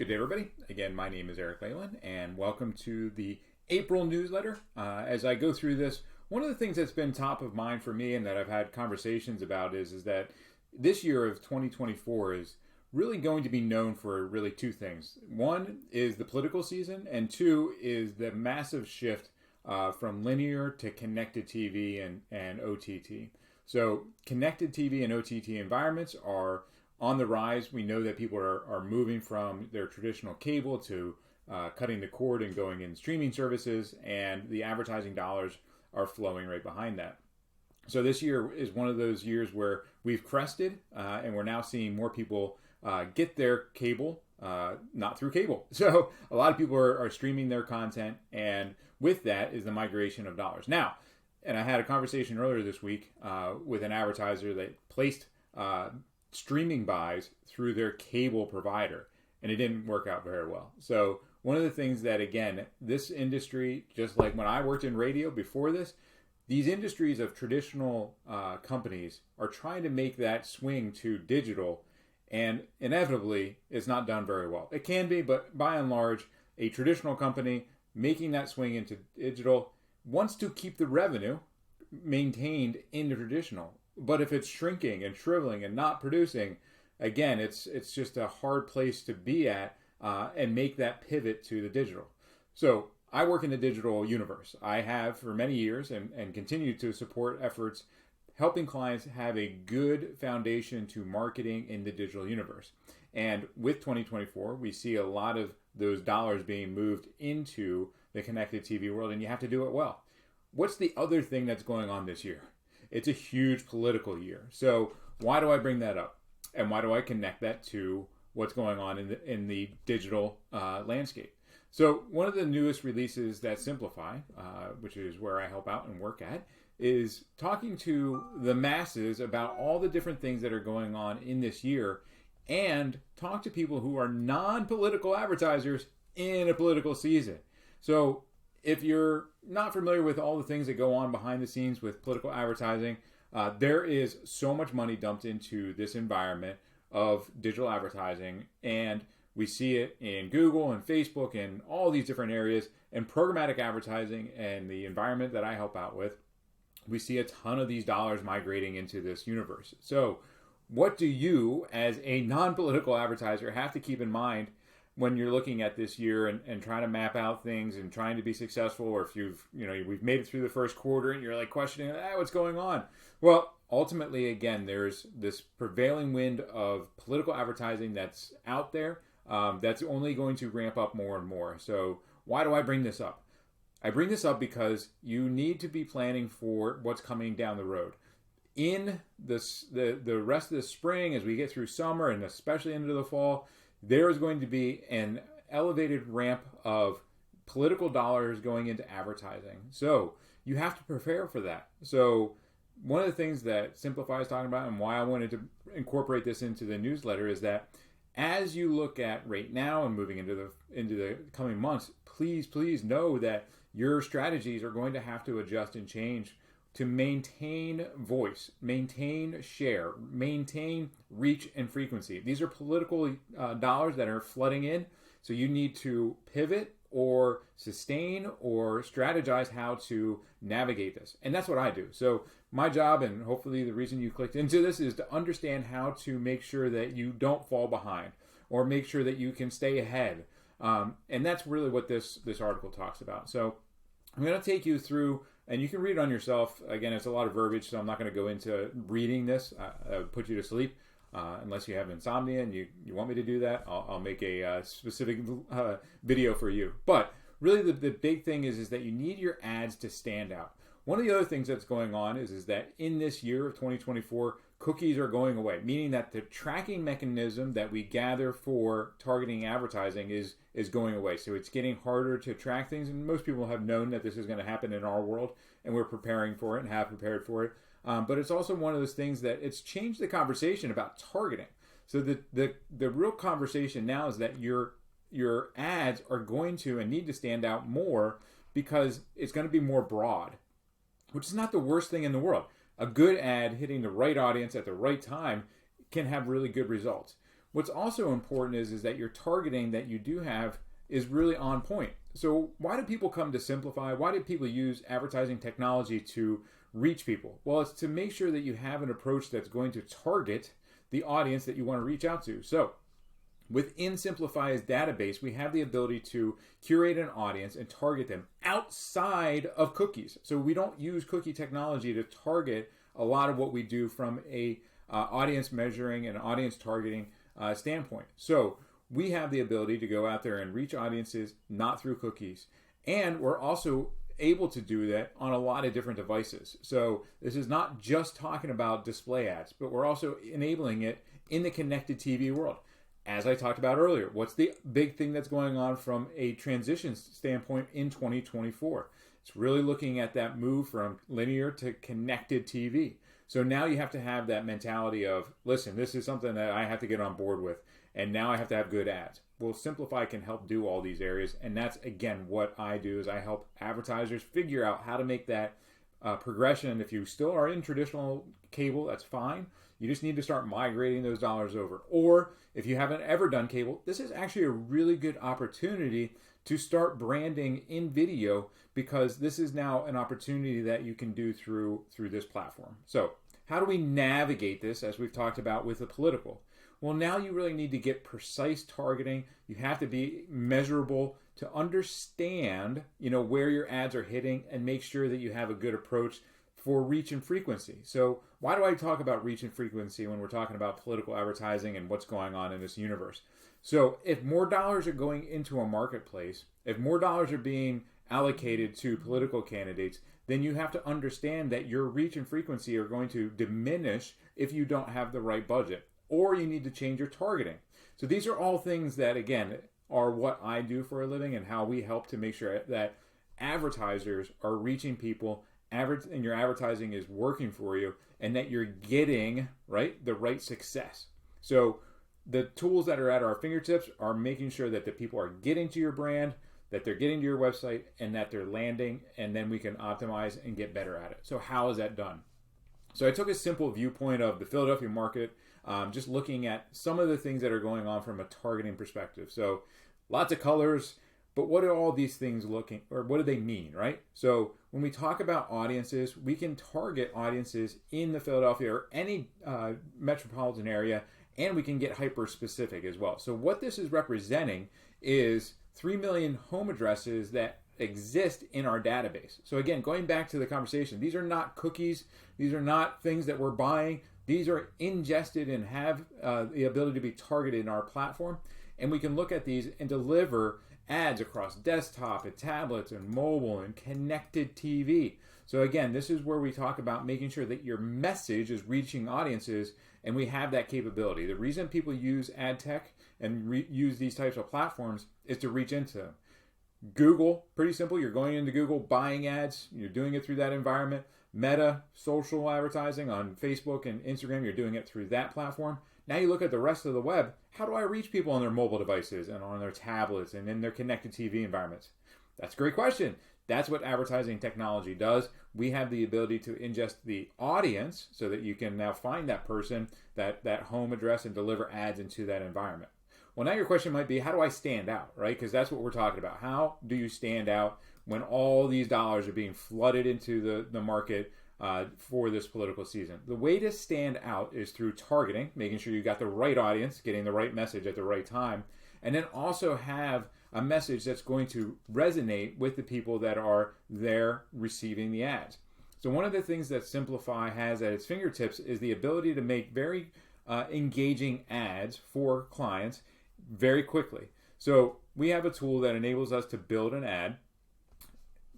Good day, everybody. Again, my name is Eric Leyland, and welcome to the April newsletter. As I go through this, one of the things that's been top of mind for me and that I've had conversations about is that this year of 2024 is really going to be known for really two things. One is the political season, and two is the massive shift from linear to connected TV and OTT. So connected TV and OTT environments are on the rise. We know that people are moving from their traditional cable to cutting the cord and going in streaming services, and the advertising dollars are flowing right behind that. So this year is one of those years where we've crested, and we're now seeing more people get their cable, not through cable. So a lot of people are streaming their content, and with that is the migration of dollars. Now, and I had a conversation earlier this week with an advertiser that placed streaming buys through their cable provider, and it didn't work out very well. So one of the things that, again, this industry, just like when I worked in radio before this, these industries of traditional companies are trying to make that swing to digital, and inevitably it's not done very well. It can be, but by and large, a traditional company making that swing into digital wants to keep the revenue maintained in the traditional. But if it's shrinking and shriveling and not producing, again, it's just a hard place to be at and make that pivot to the digital. So I work in the digital universe. I have for many years and continue to support efforts helping clients have a good foundation to marketing in the digital universe. And with 2024, we see a lot of those dollars being moved into the connected TV world, and you have to do it well. What's the other thing that's going on this year? It's a huge political year. So why do I bring that up? And why do I connect that to what's going on in the digital landscape? So one of the newest releases that Simplify, which is where I help out and work at, is talking to the masses about all the different things that are going on in this year, and talk to people who are non-political advertisers in a political season. So if you're not familiar with all the things that go on behind the scenes with political advertising, there is so much money dumped into this environment of digital advertising, and we see it in Google and Facebook and all these different areas, and programmatic advertising and the environment that I help out with. We see a ton of these dollars migrating into this universe. So what do you, as a non-political advertiser, have to keep in mind when you're looking at this year and trying to map out things and trying to be successful, or if we've made it through the first quarter and you're like questioning, what's going on? Well, ultimately, again, there's this prevailing wind of political advertising that's out there that's only going to ramp up more and more. So why do I bring this up? I bring this up because you need to be planning for what's coming down the road. In the rest of the spring, as we get through summer and especially into the fall, there is going to be an elevated ramp of political dollars going into advertising. So you have to prepare for that. So one of the things that Simplify is talking about, and why I wanted to incorporate this into the newsletter, is that as you look at right now and moving into the coming months, please know that your strategies are going to have to adjust and change to maintain voice, maintain share, maintain reach and frequency. These are political dollars that are flooding in, so you need to pivot or sustain or strategize how to navigate this. And that's what I do. So my job, and hopefully the reason you clicked into this, is to understand how to make sure that you don't fall behind or make sure that you can stay ahead. And that's really what this article talks about. So I'm going to take you through, and you can read it on yourself. Again, it's a lot of verbiage, so I'm not going to go into reading this. I would put you to sleep unless you have insomnia and you want me to do that. I'll make a specific video for you. But really the big thing is that you need your ads to stand out. One of the other things that's going on is that in this year of 2024, cookies are going away, meaning that the tracking mechanism that we gather for targeting advertising is going away. So it's getting harder to track things, and most people have known that this is going to happen in our world, and we're preparing for it and have prepared for it. But it's also one of those things that it's changed the conversation about targeting. So the real conversation now is that your ads are going to and need to stand out more because it's going to be more broad, which is not the worst thing in the world. A good ad hitting the right audience at the right time can have really good results. What's also important is that your targeting that you do have is really on point. So why do people come to Simplify? Why do people use advertising technology to reach people? Well, it's to make sure that you have an approach that's going to target the audience that you want to reach out to. So within Simplify's database, we have the ability to curate an audience and target them outside of cookies. So we don't use cookie technology to target a lot of what we do from a audience measuring and audience targeting standpoint. So we have the ability to go out there and reach audiences not through cookies. And we're also able to do that on a lot of different devices. So this is not just talking about display ads, but we're also enabling it in the connected TV world. As I talked about earlier, what's the big thing that's going on from a transition standpoint in 2024? It's really looking at that move from linear to connected TV. So now you have to have that mentality of, listen, this is something that I have to get on board with, and now I have to have good ads. Well, Simplify can help do all these areas, and that's, again, what I do is I help advertisers figure out how to make that progression. If you still are in traditional cable, that's fine. You just need to start migrating those dollars over. Or if you haven't ever done cable, this is actually a really good opportunity to start branding in video, because this is now an opportunity that you can do through this platform. So how do we navigate this, as we've talked about with the political? Well, now you really need to get precise targeting. You have to be measurable to understand, where your ads are hitting, and make sure that you have a good approach for reach and frequency. So why do I talk about reach and frequency when we're talking about political advertising and what's going on in this universe? So if more dollars are going into a marketplace, if more dollars are being allocated to political candidates, then you have to understand that your reach and frequency are going to diminish if you don't have the right budget, or you need to change your targeting. So these are all things that, again, are what I do for a living and how we help to make sure that advertisers are reaching people and your advertising is working for you, and that you're getting the right success. So the tools that are at our fingertips are making sure that the people are getting to your brand, that they're getting to your website, and that they're landing, and then we can optimize and get better at it. So how is that done? So I took a simple viewpoint of the Philadelphia market, just looking at some of the things that are going on from a targeting perspective. So lots of colors, but what are all these things looking, or what do they mean, right? So when we talk about audiences, we can target audiences in the Philadelphia or any metropolitan area, and we can get hyper specific as well. So what this is representing is 3 million home addresses that exist in our database. So again, going back to the conversation, these are not cookies. These are not things that we're buying. These are ingested and have the ability to be targeted in our platform. And we can look at these and deliver ads across desktop and tablets and mobile and connected TV. So again, this is where we talk about making sure that your message is reaching audiences, and we have that capability. The reason people use ad tech and use these types of platforms is to reach into them. Google, pretty simple. You're going into Google, buying ads. You're doing it through that environment. Meta, social advertising on Facebook and Instagram. You're doing it through that platform. Now you look at the rest of the web. How do I reach people on their mobile devices and on their tablets and in their connected TV environments? That's a great question. That's what advertising technology does. We have the ability to ingest the audience so that you can now find that person, that home address, and deliver ads into that environment. Well, now your question might be, how do I stand out, right? Because that's what we're talking about. How do you stand out when all these dollars are being flooded into the market for this political season? The way to stand out is through targeting, making sure you got the right audience, getting the right message at the right time, and then also have a message that's going to resonate with the people that are there receiving the ads. So one of the things that Simplify has at its fingertips is the ability to make very engaging ads for clients very quickly. So we have a tool that enables us to build an ad,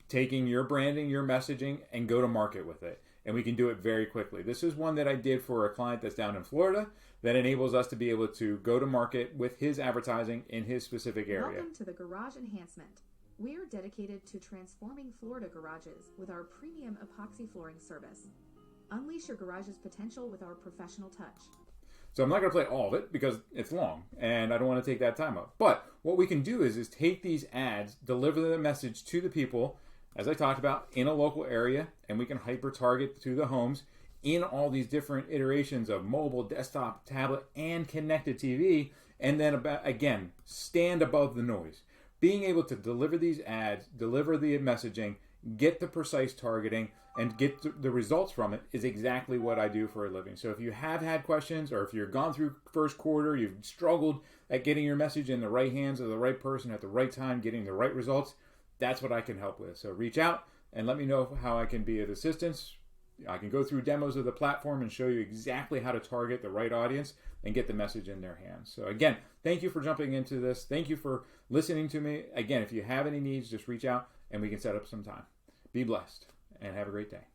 taking your branding, your messaging, and go to market with it. And we can do it very quickly. This is one that I did for a client that's down in Florida that enables us to be able to go to market with his advertising in his specific area. Welcome to the Garage Enhancement. We are dedicated to transforming Florida garages with our premium epoxy flooring service. Unleash your garage's potential with our professional touch. So I'm not going to play all of it because it's long and I don't want to take that time up. But what we can do is take these ads, deliver the message to the people, as I talked about, in a local area, and we can hyper target to the homes in all these different iterations of mobile, desktop, tablet, and connected TV. And then again, stand above the noise. Being able to deliver these ads, deliver the messaging, get the precise targeting, and get the results from it is exactly what I do for a living. So if you have had questions, or if you've gone through first quarter, you've struggled at getting your message in the right hands of the right person at the right time, getting the right results, that's what I can help with. So reach out and let me know how I can be of assistance. I can go through demos of the platform and show you exactly how to target the right audience and get the message in their hands. So again, thank you for jumping into this. Thank you for listening to me. Again, if you have any needs, just reach out and we can set up some time. Be blessed and have a great day.